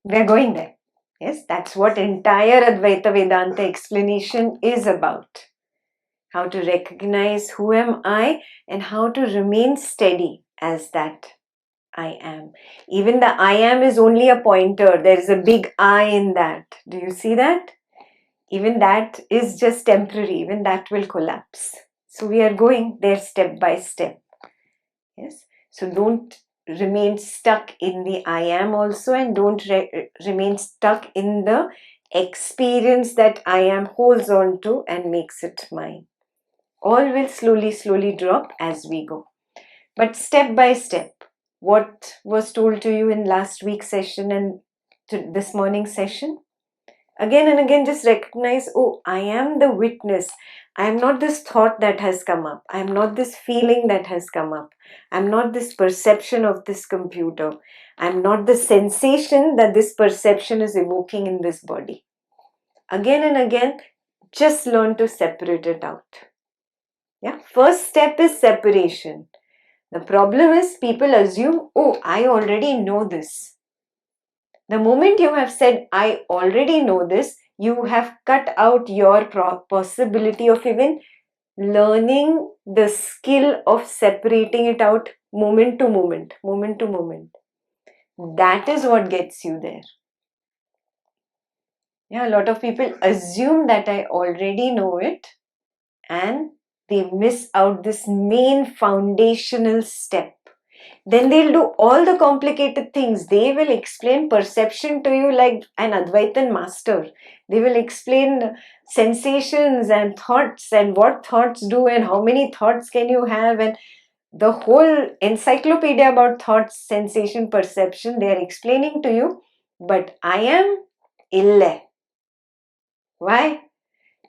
We're going there. Yes, that's what entire Advaita Vedanta explanation is about. How to recognize who am I and how to remain steady as that I am. Even the I am is only a pointer. There is a big I in that. Do you see that? Even that is just temporary. Even that will collapse. So we are going there step by step. Yes. So don't remain stuck in the I am also, and don't remain stuck in the experience that I am holds on to and makes it mine. All will slowly drop as we go. But step by step, what was told to you in last week's session and to this morning's session? Again and again, just recognize, oh, I am the witness. I am not this thought that has come up. I am not this feeling that has come up. I am not this perception of this computer. I am not the sensation that this perception is evoking in this body. Again and again, just learn to separate it out. Yeah, first step is separation. The problem is people assume, oh, I already know this. The moment you have said, I already know this, you have cut out your possibility of even learning the skill of separating it out moment to moment, moment to moment. That is what gets you there. Yeah, a lot of people assume that I already know it and they miss out this main foundational step. Then they'll do all the complicated things. They will explain perception to you like an Advaitan master. They will explain sensations and thoughts and what thoughts do and how many thoughts can you have and the whole encyclopedia about thoughts, sensation, perception. They are explaining to you. But I am ille. Why?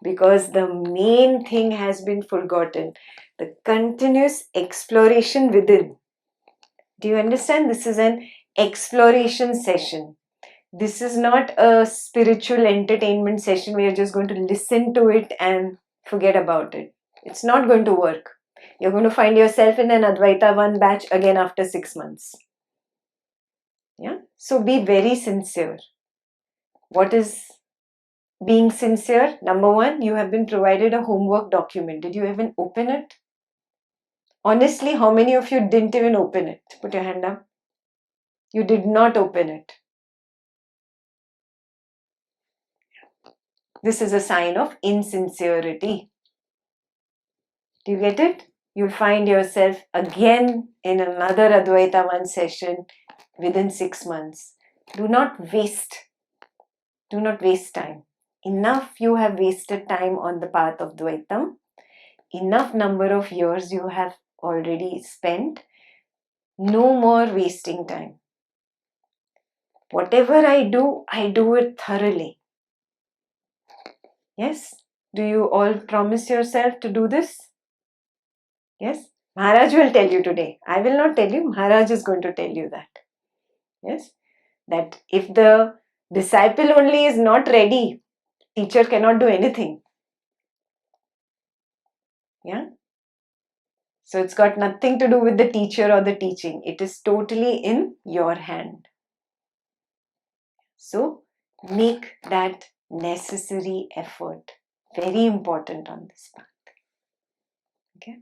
Because the main thing has been forgotten. The continuous exploration within. Do you understand? This is an exploration session. This is not a spiritual entertainment session where you're just going to listen to it and forget about it. It's not going to work. You're going to find yourself in an Advaita 1 batch again after 6 months. Yeah? So be very sincere. What is being sincere? Number one, you have been provided a homework document. Did you even open it? Honestly, how many of you didn't even open it? Put your hand up. You did not open it. This is a sign of insincerity. Do you get it? You'll find yourself again in another Advaita 1 session within 6 months. Do not waste time. Enough you have wasted time on the path of Dvaitam. Enough number of years you have already spent. No more wasting time. Whatever I do it thoroughly. Yes? Do you all promise yourself to do this? Yes? Maharaj will tell you today. I will not tell you. Maharaj is going to tell you that. Yes? That if the disciple only is not ready, teacher cannot do anything. Yeah? So it's got nothing to do with the teacher or the teaching. It is totally in your hand. So make that necessary effort. Very important on this path. Okay?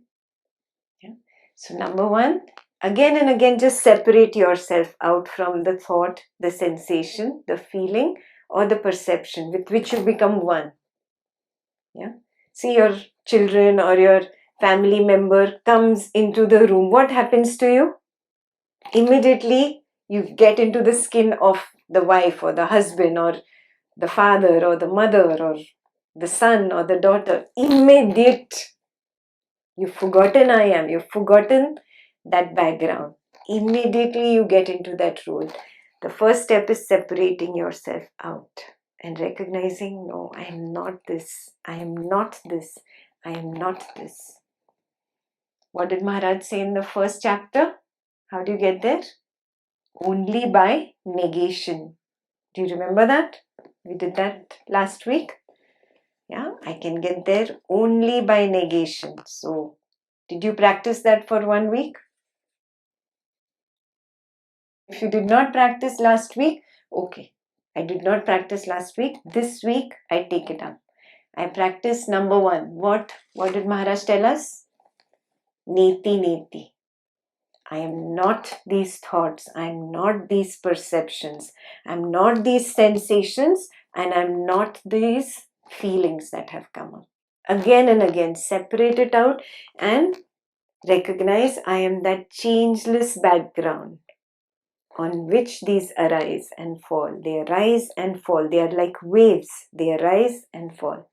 Yeah. So number one, again and again, just separate yourself out from the thought, the sensation, the feeling, or the perception with which you become one. Yeah. See, your children or your family member comes into the room. What happens to you? Immediately, you get into the skin of the wife or the husband or the father or the mother or the son or the daughter. Immediate. You've forgotten I am. You've forgotten that background. Immediately you get into that role. The first step is separating yourself out and recognizing, no, I am not this. I am not this. I am not this. What did Maharaj say in the first chapter? How do you get there? Only by negation. Do you remember that? We did that last week. Yeah, I can get there only by negation. So, did you practice that for 1 week? If you did not practice last week, okay, I did not practice last week. This week, I take it up. I practice number 1. What did Maharaj tell us? Neti neti. I am not these thoughts. I am not these perceptions. I am not these sensations. And I am not these feelings that have come up. Again and again, separate it out and recognize I am that changeless background on which these arise and fall. They arise and fall. They are like waves. They arise and fall.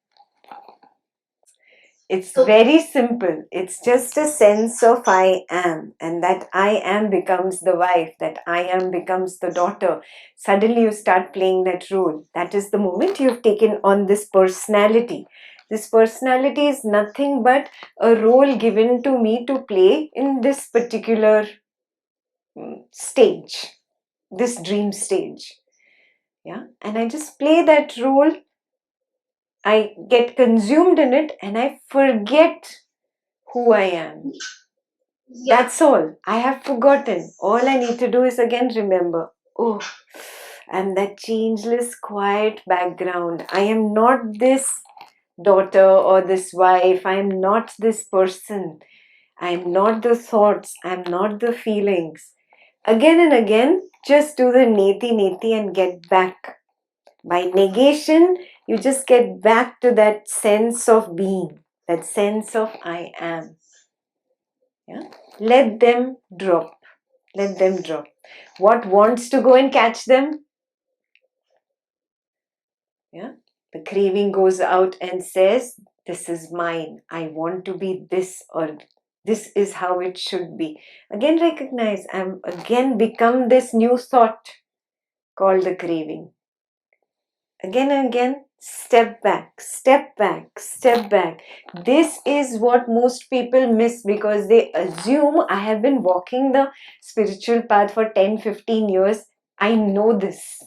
It's very simple. It's just a sense of I am, and that I am becomes the wife, that I am becomes the daughter. Suddenly you start playing that role. That is the moment you've taken on this personality. This personality is nothing but a role given to me to play in this particular stage, this dream stage. Yeah, and I just play that role. I get consumed in it and I forget who I am. That's all. I have forgotten. All I need to do is again remember. Oh, I'm that changeless, quiet background. I am not this daughter or this wife. I am not this person. I am not the thoughts. I am not the feelings. Again and again, just do the neti neti and get back. By negation, you just get back to that sense of being, that sense of I am. Yeah? Let them drop. Let them drop. What wants to go and catch them? Yeah? The craving goes out and says, this is mine. I want to be this, or this is how it should be. Again recognize, I'm again become this new thought called the craving. Again and again, step back, step back, step back. This is what most people miss because they assume I have been walking the spiritual path for 10-15 years. I know this.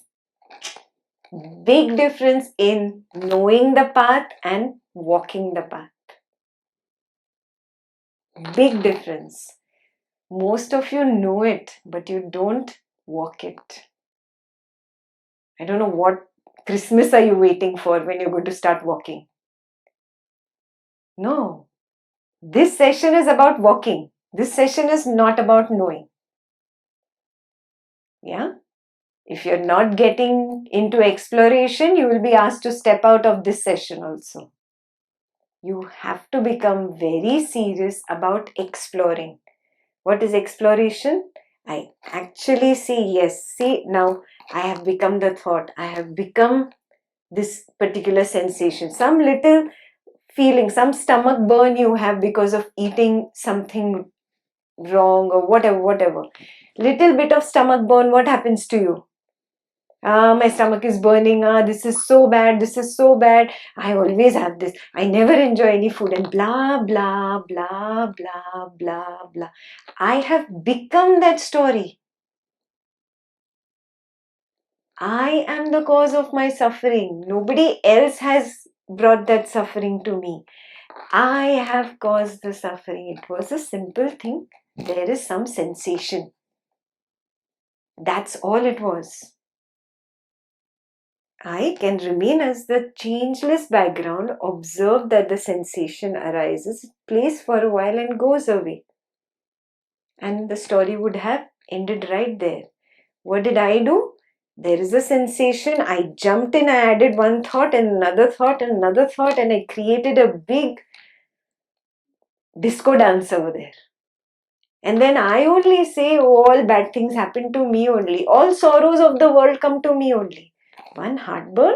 Big difference in knowing the path and walking the path. Big difference. Most of you know it, but you don't walk it. I don't know what Christmas are you waiting for when you're going to start walking. No. This session is about walking. This session is not about knowing. Yeah? If you're not getting into exploration, you will be asked to step out of this session also. You have to become very serious about exploring. What is exploration? I actually see, yes, see, now I have become the thought. I have become this particular sensation. Some little feeling, some stomach burn you have because of eating something wrong or whatever. Little bit of stomach burn, what happens to you? My stomach is burning. This is so bad. This is so bad. I always have this. I never enjoy any food and blah, blah, blah, blah, blah, blah. I have become that story. I am the cause of my suffering. Nobody else has brought that suffering to me. I have caused the suffering. It was a simple thing. There is some sensation. That's all it was. I can remain as the changeless background, observe that the sensation arises, plays for a while and goes away. And the story would have ended right there. What did I do? There is a sensation. I jumped in, I added one thought and another thought and another thought, and I created a big disco dance over there. And then I only say, oh, all bad things happen to me only. All sorrows of the world come to me only. One heartburn?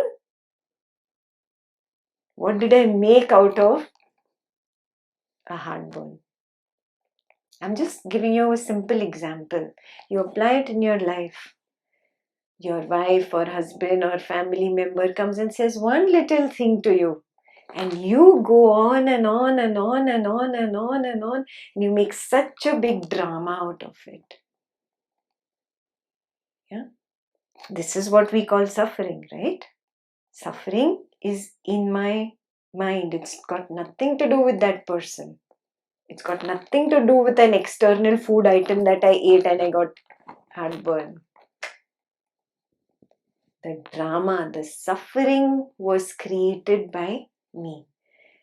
What did I make out of a heartburn? I'm just giving you a simple example. You apply it in your life. Your wife or husband or family member comes and says one little thing to you. And you go on and on and on and on and on and on. And you make such a big drama out of it. Yeah? This is what we call suffering, right? Suffering is in my mind. It's got nothing to do with that person. It's got nothing to do with an external food item that I ate and I got heartburn. The drama, the suffering was created by me.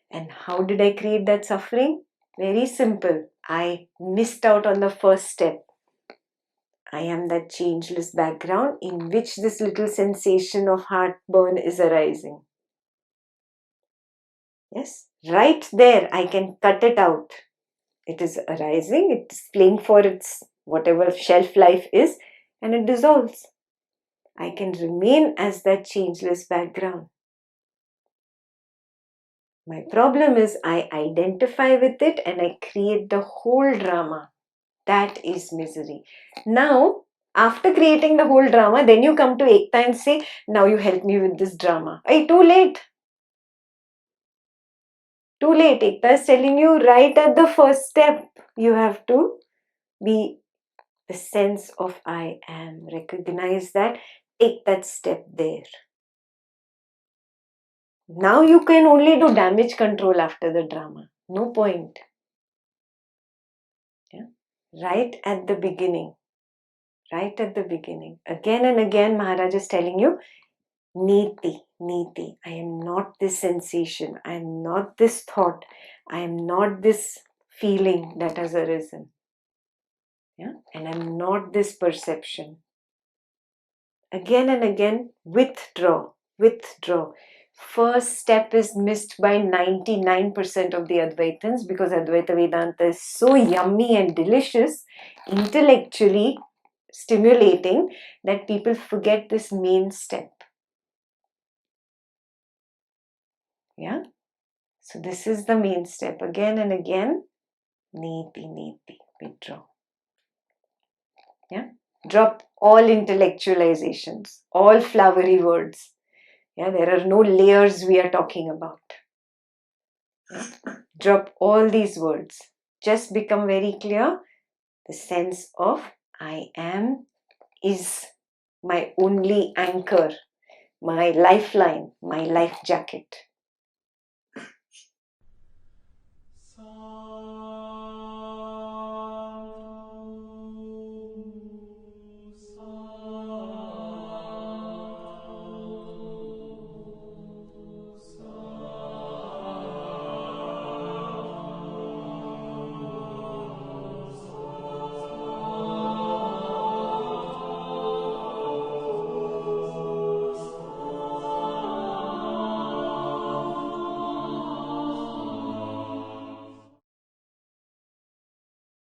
And how did I create that suffering? Very simple. I missed out on the first step. I am that changeless background in which this little sensation of heartburn is arising. Yes, right there I can cut it out. It is arising, it is playing for its whatever shelf life is, and it dissolves. I can remain as that changeless background. My problem is I identify with it and I create the whole drama. That is misery. Now, after creating the whole drama, then you come to Ekta and say, now you help me with this drama. Hey, too late. Too late. Ekta is telling you right at the first step, you have to be the sense of I am. Recognize that. Take that step there. Now you can only do damage control after the drama. No point. Yeah? Right at the beginning. Right at the beginning. Again and again, Maharaj is telling you, Niti, Niti. I am not this sensation. I am not this thought. I am not this feeling that has arisen. Yeah? And I am not this perception. Again and again, withdraw, withdraw. First step is missed by 99% of the Advaitans because Advaita Vedanta is so yummy and delicious, intellectually stimulating, that people forget this main step. Yeah? So this is the main step. Again and again, niti, niti, withdraw. Yeah? Drop all intellectualizations, all flowery words. Yeah, there are no layers we are talking about. Drop all these words. Just become very clear. The sense of I am is my only anchor, my lifeline, my life jacket.